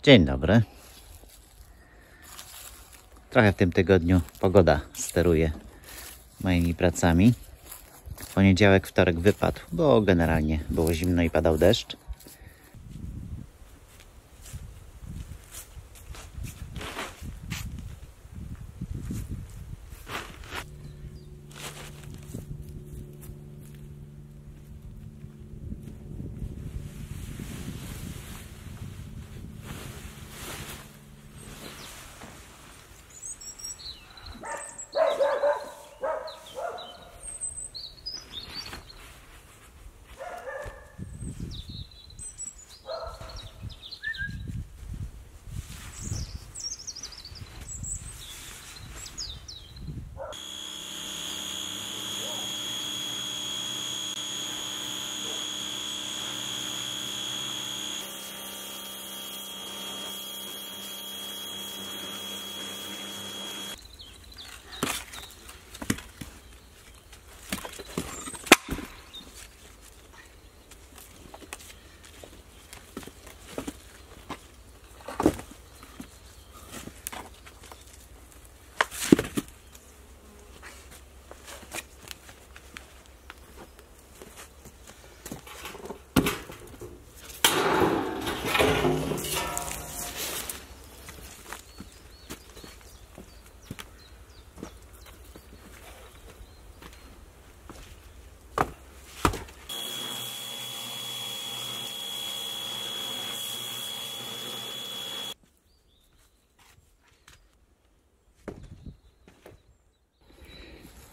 Dzień dobry. Trochę w tym tygodniu pogoda steruje moimi pracami. W poniedziałek, wtorek wypadł, bo generalnie było zimno i padał deszcz.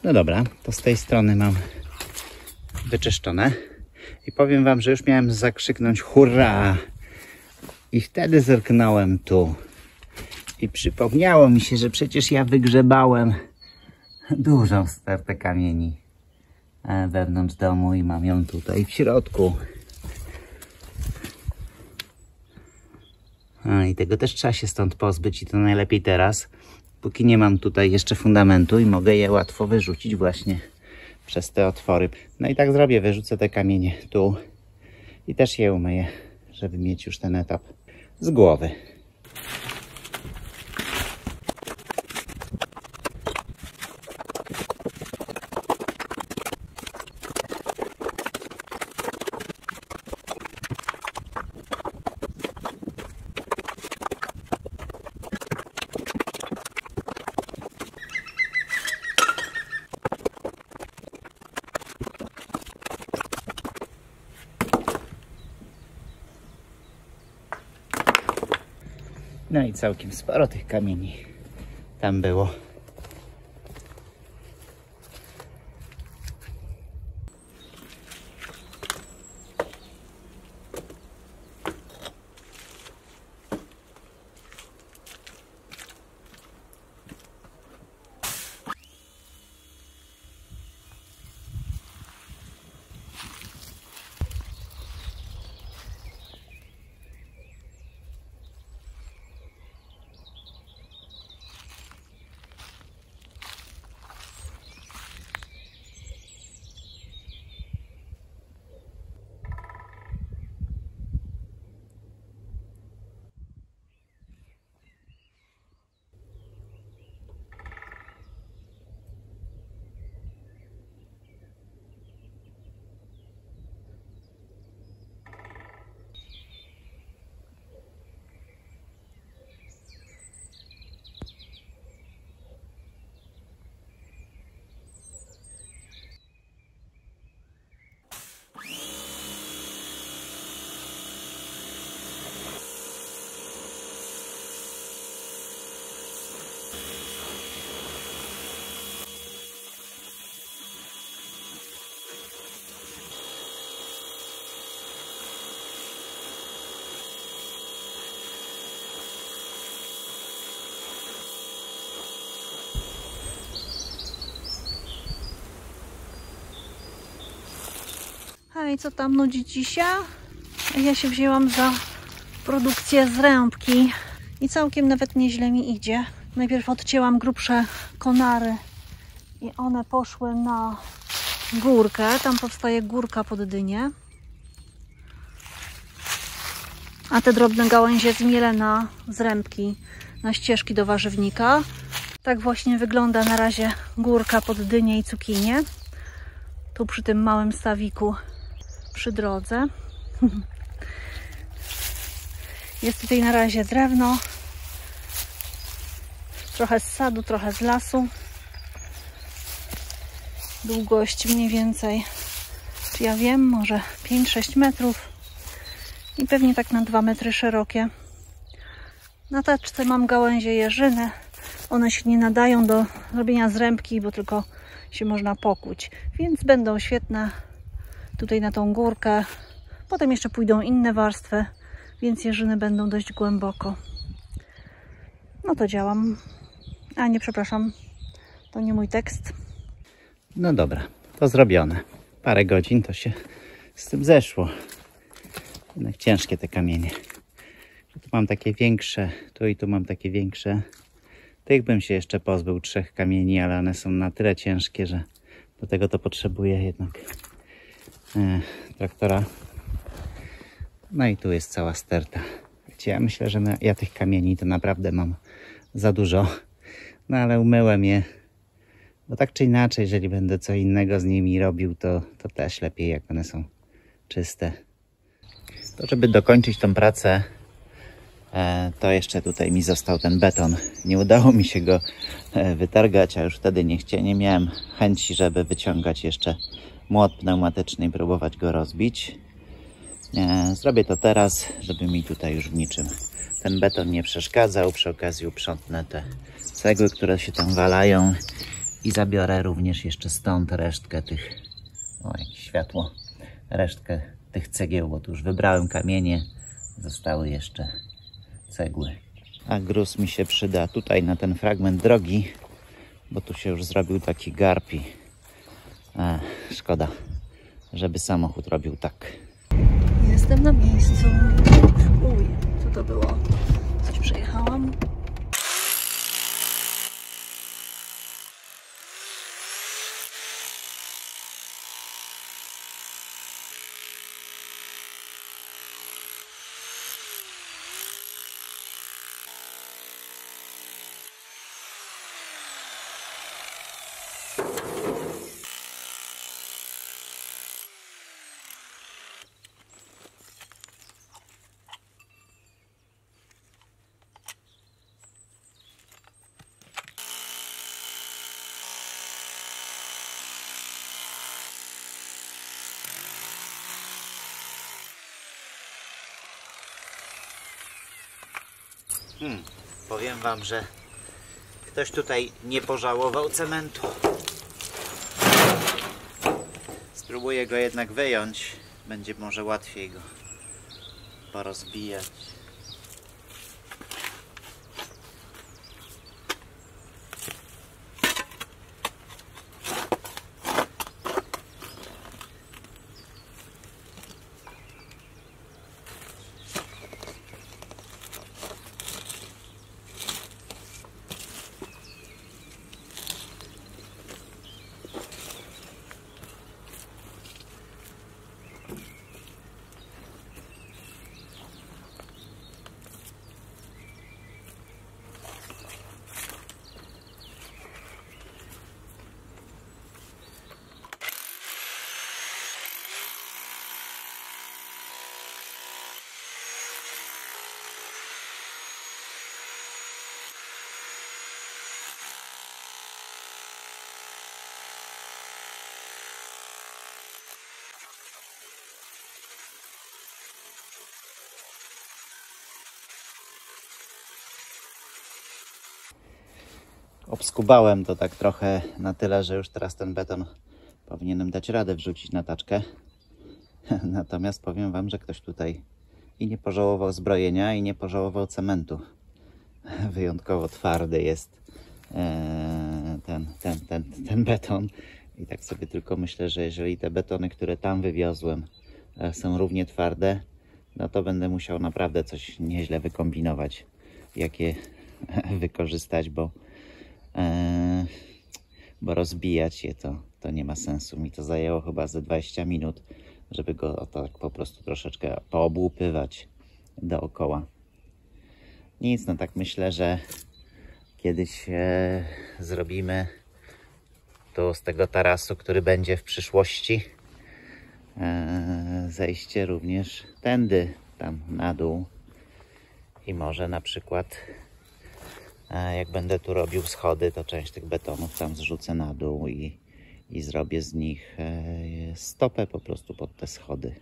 No dobra, to z tej strony mam wyczyszczone i powiem wam, że już miałem zakrzyknąć hurra i wtedy zerknąłem tu i przypomniało mi się, że przecież ja wygrzebałem dużą stertę kamieni wewnątrz domu i mam ją tutaj w środku. I tego też trzeba się stąd pozbyć i to najlepiej teraz, póki nie mam tutaj jeszcze fundamentu i mogę je łatwo wyrzucić właśnie przez te otwory. No i tak zrobię, wyrzucę te kamienie tu i też je umyję, żeby mieć już ten etap z głowy. No i całkiem sporo tych kamieni tam było. Hej, co tam nudzi ci się? Ja się wzięłam za produkcję z rębki i całkiem nawet nieźle mi idzie. Najpierw odcięłam grubsze konary i one poszły na górkę. Tam powstaje górka pod dynię. a te drobne gałęzie zmielę na zrębki, na ścieżki do warzywnika. Tak właśnie wygląda na razie górka pod dynię i cukinię. Tu przy tym małym stawiku przy drodze. Jest tutaj na razie drewno. Trochę z sadu, trochę z lasu. Długość mniej więcej, czy ja wiem, może 5-6 metrów. I pewnie tak na 2 metry szerokie. Na teczce mam gałęzie jeżyny. One się nie nadają do robienia zrębki, bo tylko się można pokuć. Więc będą świetne tutaj na tą górkę. Potem jeszcze pójdą inne warstwy, więc jeżyny będą dość głęboko. No to działam. A nie, przepraszam, to nie mój tekst. No dobra, to zrobione. Parę godzin to się z tym zeszło. Jednak ciężkie te kamienie. Tu mam takie większe, tu i tu mam takie większe. Tych bym się jeszcze pozbył 3 kamieni, ale one są na tyle ciężkie, że do tego to potrzebuję jednak traktora. No i tu jest cała sterta. Wiecie, ja myślę, że ja tych kamieni to naprawdę mam za dużo. No ale umyłem je. Bo tak czy inaczej, jeżeli będę co innego z nimi robił, to też lepiej, jak one są czyste. To żeby dokończyć tą pracę, to jeszcze tutaj mi został ten beton. Nie udało mi się go wytargać, a już wtedy nie miałem chęci, żeby wyciągać jeszcze młot pneumatyczny i próbować go rozbić. Zrobię to teraz, żeby mi tutaj już w niczym ten beton nie przeszkadzał. Przy okazji uprzątnę te cegły, które się tam walają i zabiorę również jeszcze stąd resztkę tych, o jakieś światło, resztkę tych cegieł, bo tu już wybrałem kamienie, zostały jeszcze cegły. A gruz mi się przyda tutaj na ten fragment drogi, bo tu się już zrobił taki garb i szkoda, żeby samochód robił tak. Jestem na miejscu. Uj, co to było? Coś przejechałam. Powiem wam, że ktoś tutaj nie pożałował cementu. Spróbuję go jednak wyjąć. Będzie może łatwiej go porozbijać. Obskubałem to tak trochę na tyle, że już teraz ten beton powinienem dać radę wrzucić na taczkę. Natomiast powiem wam, że ktoś tutaj i nie pożałował zbrojenia, i nie pożałował cementu. Wyjątkowo twardy jest ten beton. I tak sobie tylko myślę, że jeżeli te betony, które tam wywiozłem, są równie twarde, no to będę musiał naprawdę coś nieźle wykombinować, jakie wykorzystać, bo rozbijać je to nie ma sensu. Mi to zajęło chyba ze 20 minut, żeby go tak po prostu troszeczkę poobłupywać dookoła. Nic, no tak myślę, że kiedyś zrobimy tu z tego tarasu, który będzie w przyszłości, zejście również tędy, tam na dół. I może na przykład jak będę tu robił schody, to część tych betonów tam zrzucę na dół i zrobię z nich stopę po prostu pod te schody.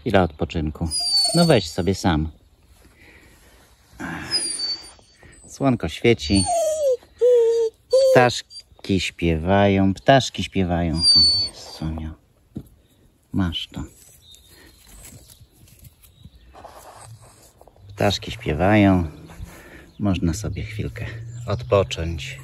Chwila odpoczynku. No weź sobie sam. Słonko świeci. Ptaszki śpiewają. Ptaszki śpiewają. O, jest, Sonia. Masz to. Ptaszki śpiewają. Można sobie chwilkę odpocząć.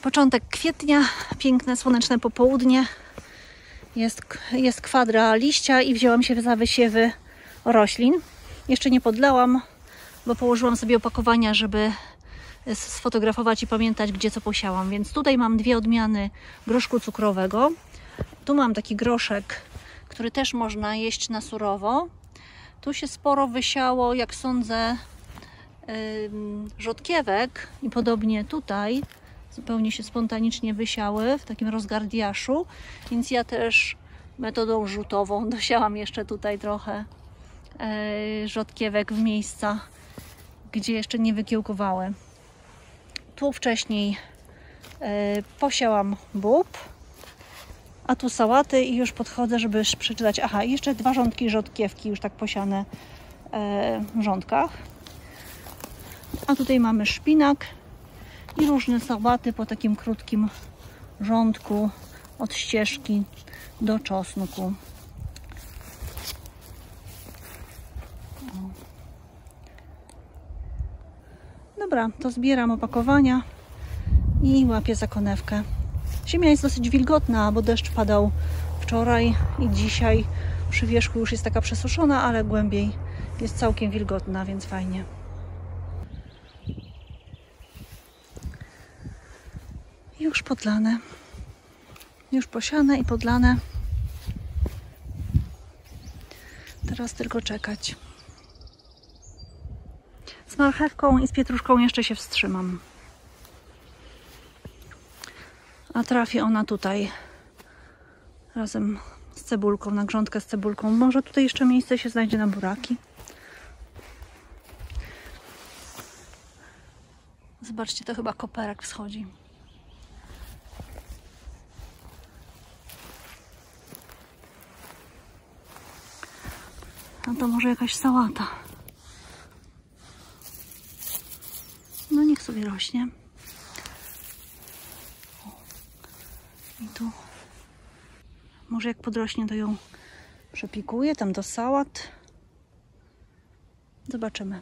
Początek kwietnia, piękne słoneczne popołudnie. Jest kwadra liścia i wzięłam się za wysiewy roślin. Jeszcze nie podlałam, bo położyłam sobie opakowania, żeby sfotografować i pamiętać, gdzie co posiałam. Więc tutaj mam 2 odmiany groszku cukrowego. Tu mam taki groszek, który też można jeść na surowo. Tu się sporo wysiało, jak sądzę, rzodkiewek i podobnie tutaj zupełnie się spontanicznie wysiały w takim rozgardiaszu, więc ja też metodą rzutową dosiałam jeszcze tutaj trochę rzodkiewek w miejsca, gdzie jeszcze nie wykiełkowały. Tu wcześniej posiałam bób, a tu sałaty i już podchodzę, żeby przeczytać. Aha, i jeszcze 2 rządki rzodkiewki już tak posiane w rządkach. A tutaj mamy szpinak i różne sałaty po takim krótkim rządku od ścieżki do czosnku. Dobra, to zbieram opakowania i łapię za konewkę. Ziemia jest dosyć wilgotna, bo deszcz padał wczoraj i dzisiaj przy wierzchu już jest taka przesuszona, ale głębiej jest całkiem wilgotna, więc fajnie. Już podlane. Już posiane i podlane. Teraz tylko czekać. Z marchewką i z pietruszką jeszcze się wstrzymam. A trafi ona tutaj razem z cebulką, na grządkę z cebulką. Może tutaj jeszcze miejsce się znajdzie na buraki. Zobaczcie, to chyba koperek wschodzi. A to może jakaś sałata. No niech sobie rośnie. I tu może jak podrośnie, to ją przepikuję tam do sałat. Zobaczymy.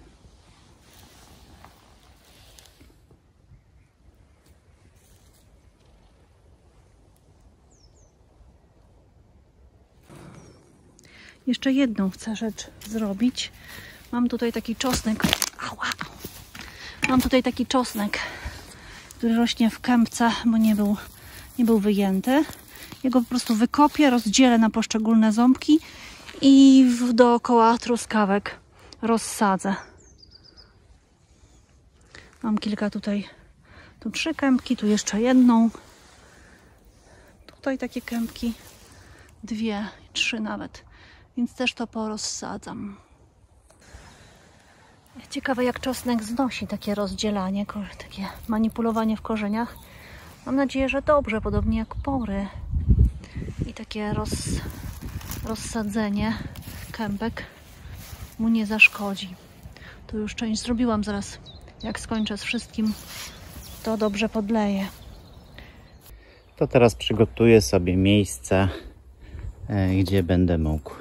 Jeszcze jedną chcę rzecz zrobić. Mam tutaj taki czosnek. Ała! Mam tutaj taki czosnek, który rośnie w kępce, bo nie był wyjęty. Ja go po prostu wykopię, rozdzielę na poszczególne ząbki i dookoła truskawek rozsadzę. Mam kilka tutaj, tu 3 kępki, tu jeszcze jedną. Tutaj takie kępki, 2, 3 nawet, więc też to porozsadzam. Ciekawe, jak czosnek znosi takie rozdzielanie, takie manipulowanie w korzeniach. Mam nadzieję, że dobrze, podobnie jak pory. I takie rozsadzenie kępek mu nie zaszkodzi. Tu już część zrobiłam, zaraz jak skończę z wszystkim, to dobrze podleję. To teraz przygotuję sobie miejsce, gdzie będę mógł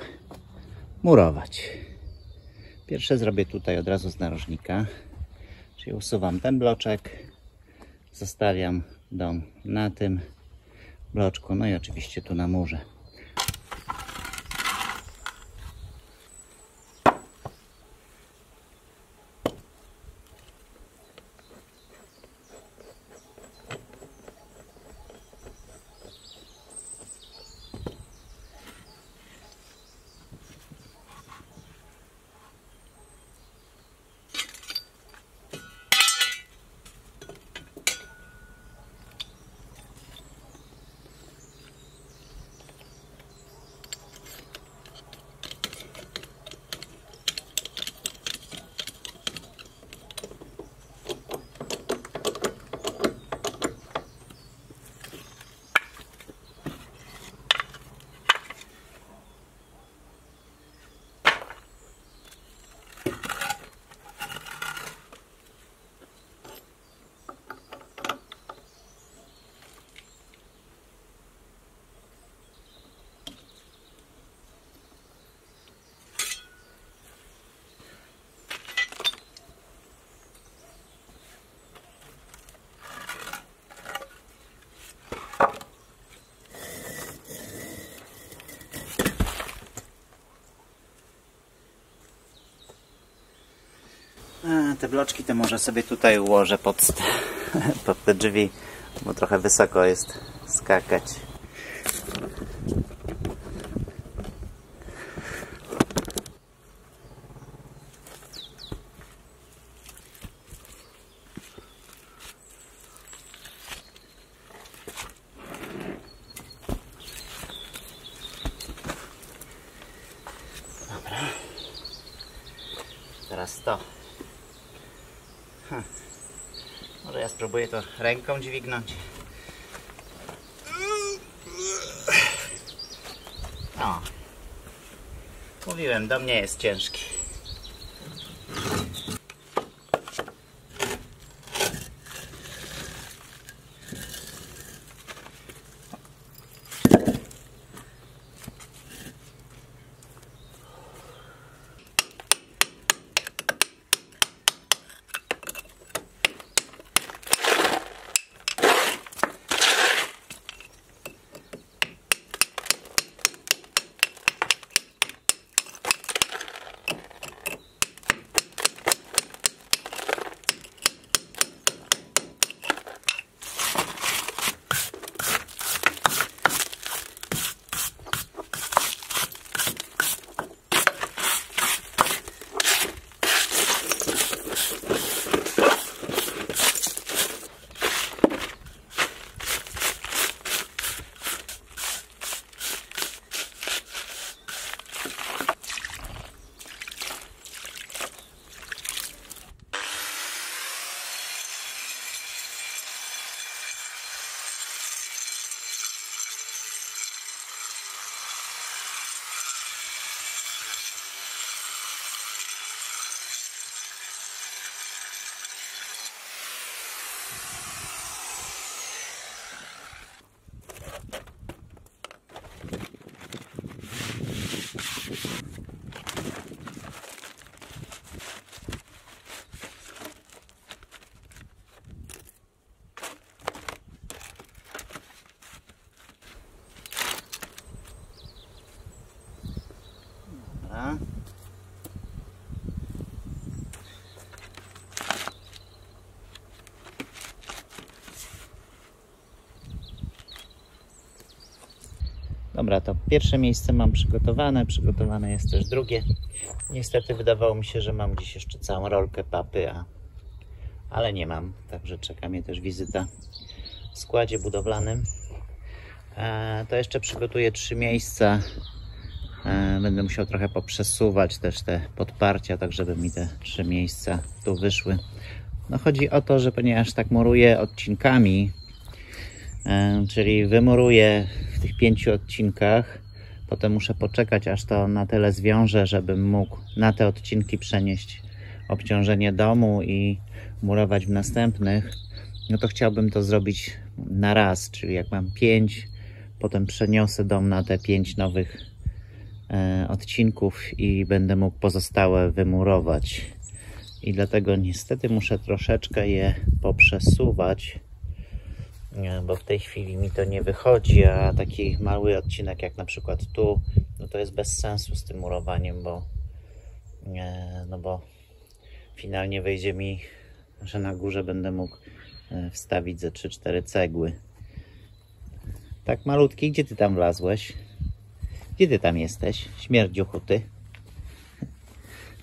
murować. Pierwsze zrobię tutaj od razu z narożnika, czyli usuwam ten bloczek, zostawiam dom na tym bloczku, no i oczywiście tu na murze. Te bloczki to może sobie tutaj ułożę pod te drzwi, bo trochę wysoko jest skakać. Dobra. Teraz to. Może ja spróbuję to ręką dźwignąć. O. Mówiłem, do mnie jest ciężki. Dobra, to pierwsze miejsce mam przygotowane jest też drugie. Niestety wydawało mi się, że mam gdzieś jeszcze całą rolkę papy, ale nie mam, także czeka mnie też wizyta w składzie budowlanym. To jeszcze przygotuję 3 miejsca. Będę musiał trochę poprzesuwać też te podparcia, tak żeby mi te 3 miejsca tu wyszły. No chodzi o to, że ponieważ tak muruję odcinkami, czyli wymuruję w tych 5 odcinkach, potem muszę poczekać, aż to na tyle zwiążę, żebym mógł na te odcinki przenieść obciążenie domu i murować w następnych. No to chciałbym to zrobić na raz, czyli jak mam 5, potem przeniosę dom na te 5 nowych odcinków i będę mógł pozostałe wymurować. I dlatego niestety muszę troszeczkę je poprzesuwać, bo w tej chwili mi to nie wychodzi, a taki mały odcinek jak na przykład tu, no to jest bez sensu z tym murowaniem, bo finalnie wyjdzie mi, że na górze będę mógł wstawić ze 3-4 cegły. Tak malutki, gdzie ty tam wlazłeś? Gdzie ty tam jesteś? Śmierdziuchu ty.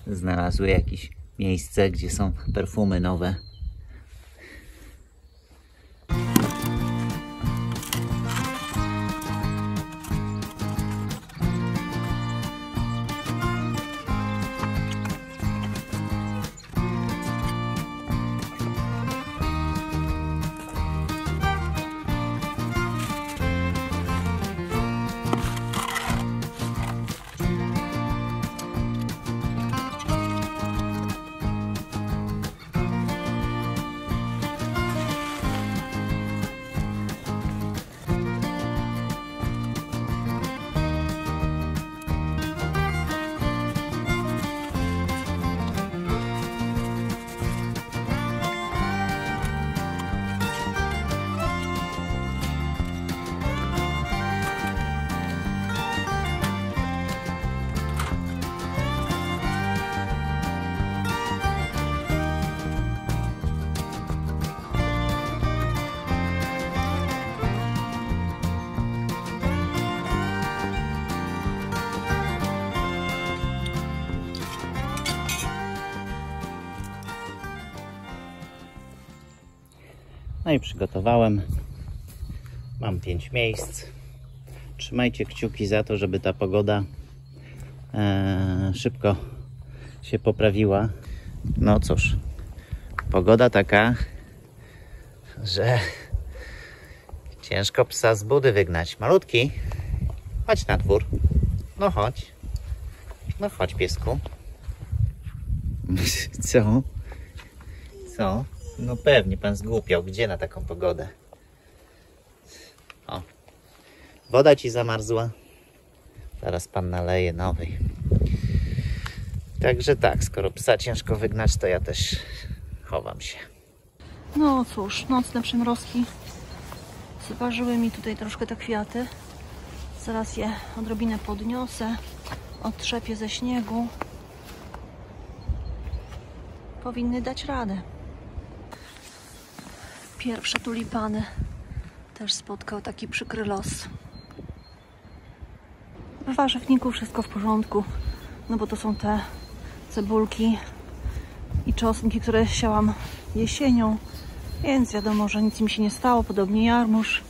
Znalazły jakieś miejsce, gdzie są perfumy nowe. No i przygotowałem. Mam 5 miejsc. Trzymajcie kciuki za to, żeby ta pogoda szybko się poprawiła. No cóż, pogoda taka, że ciężko psa z budy wygnać. Malutki, chodź na dwór. No chodź. No chodź, piesku. Co? Co? No pewnie pan zgłupiał. Gdzie na taką pogodę? O, woda ci zamarzła. Zaraz pan naleje nowej. Także tak, skoro psa ciężko wygnać, to ja też chowam się. No cóż, nocne przymrozki zważyły mi tutaj troszkę te kwiaty. Zaraz je odrobinę podniosę, odtrzepię ze śniegu. Powinny dać radę. Pierwsze tulipany też spotkał taki przykry los. W warzywniku wszystko w porządku, no bo to są te cebulki i czosnki, które siałam jesienią, więc wiadomo, że nic mi się nie stało. Podobnie jarmuż,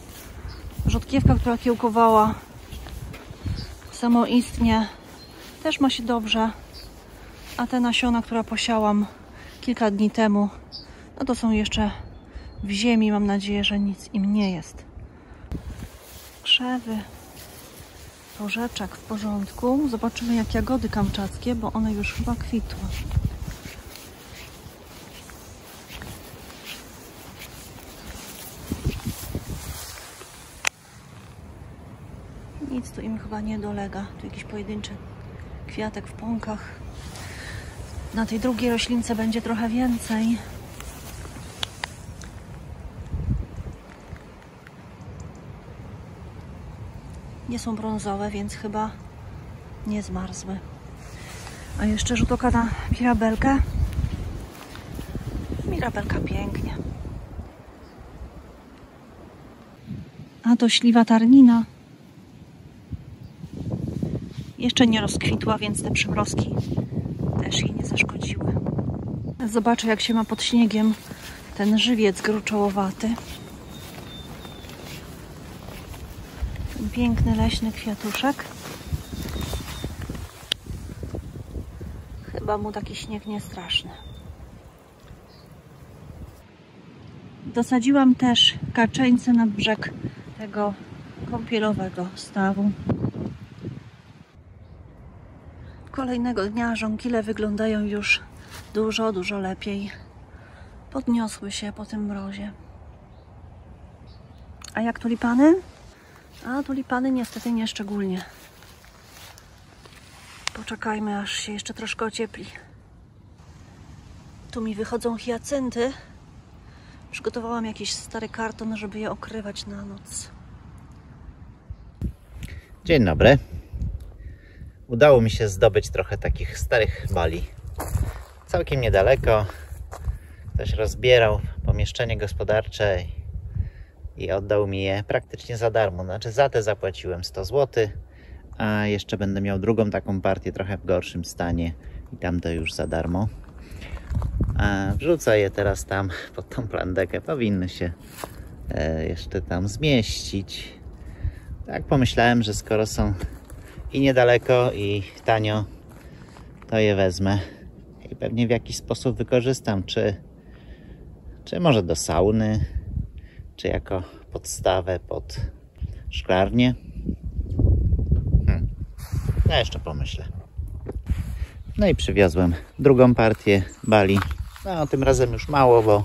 rzodkiewka, która kiełkowała samoistnie, też ma się dobrze, a te nasiona, które posiałam kilka dni temu, no to są jeszcze w ziemi. Mam nadzieję, że nic im nie jest. Krzewy, porzeczek w porządku. Zobaczymy, jak jagody kamczackie, bo one już chyba kwitły. Nic tu im chyba nie dolega. Tu jakiś pojedynczy kwiatek w pąkach. Na tej drugiej roślince będzie trochę więcej. Nie są brązowe, więc chyba nie zmarzły. A jeszcze rzut oka na mirabelkę. Mirabelka pięknie. A to śliwa tarnina. Jeszcze nie rozkwitła, więc te przymrozki też jej nie zaszkodziły. Zobaczę, jak się ma pod śniegiem ten żywiec gruczołowaty. Ten piękny leśny kwiatuszek. Chyba mu taki śnieg nie straszny. Dosadziłam też kaczeńce na brzeg tego kąpielowego stawu. Kolejnego dnia żonkile wyglądają już dużo lepiej. Podniosły się po tym mrozie. A jak tulipany? A tulipany niestety nie szczególnie. Poczekajmy, aż się jeszcze troszkę ociepli. Tu mi wychodzą hiacynty. Przygotowałam jakiś stary karton, żeby je okrywać na noc. Dzień dobry. Udało mi się zdobyć trochę takich starych bali. Całkiem niedaleko. Ktoś rozbierał pomieszczenie gospodarcze i oddał mi je praktycznie za darmo. Znaczy za te zapłaciłem 100 zł, a jeszcze będę miał drugą taką partię trochę w gorszym stanie i tamto już za darmo. A wrzucę je teraz tam pod tą plandekę. Powinny się jeszcze tam zmieścić. Tak pomyślałem, że skoro są i niedaleko, i tanio, to je wezmę i pewnie w jakiś sposób wykorzystam, czy może do sauny, czy jako podstawę pod szklarnię. Ja jeszcze pomyślę. No i przywiozłem drugą partię bali. No tym razem już mało, bo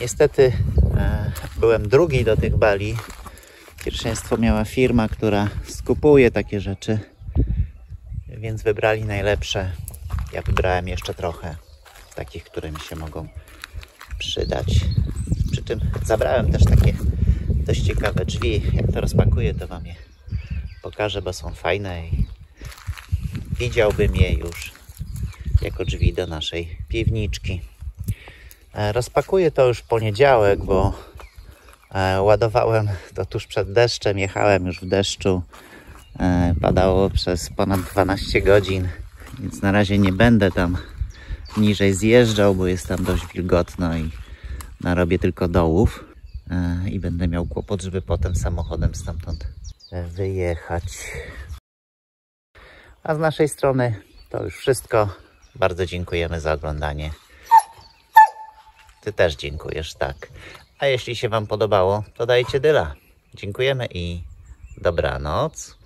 niestety byłem drugi do tych bali. Pierwszeństwo miała firma, która skupuje takie rzeczy, więc wybrali najlepsze. Ja wybrałem jeszcze trochę takich, które mi się mogą przydać. Przy czym zabrałem też takie dość ciekawe drzwi. Jak to rozpakuję, to wam je pokażę, bo są fajne i widziałbym je już jako drzwi do naszej piwniczki. Rozpakuję to już w poniedziałek, bo ładowałem to tuż przed deszczem, jechałem już w deszczu, padało przez ponad 12 godzin, więc na razie nie będę tam niżej zjeżdżał, bo jest tam dość wilgotno i narobię tylko dołów i będę miał kłopot, żeby potem samochodem stamtąd wyjechać. A z naszej strony to już wszystko. Bardzo dziękujemy za oglądanie. Ty też dziękujesz, tak. A jeśli się Wam podobało, to dajcie dyla. Dziękujemy i dobranoc.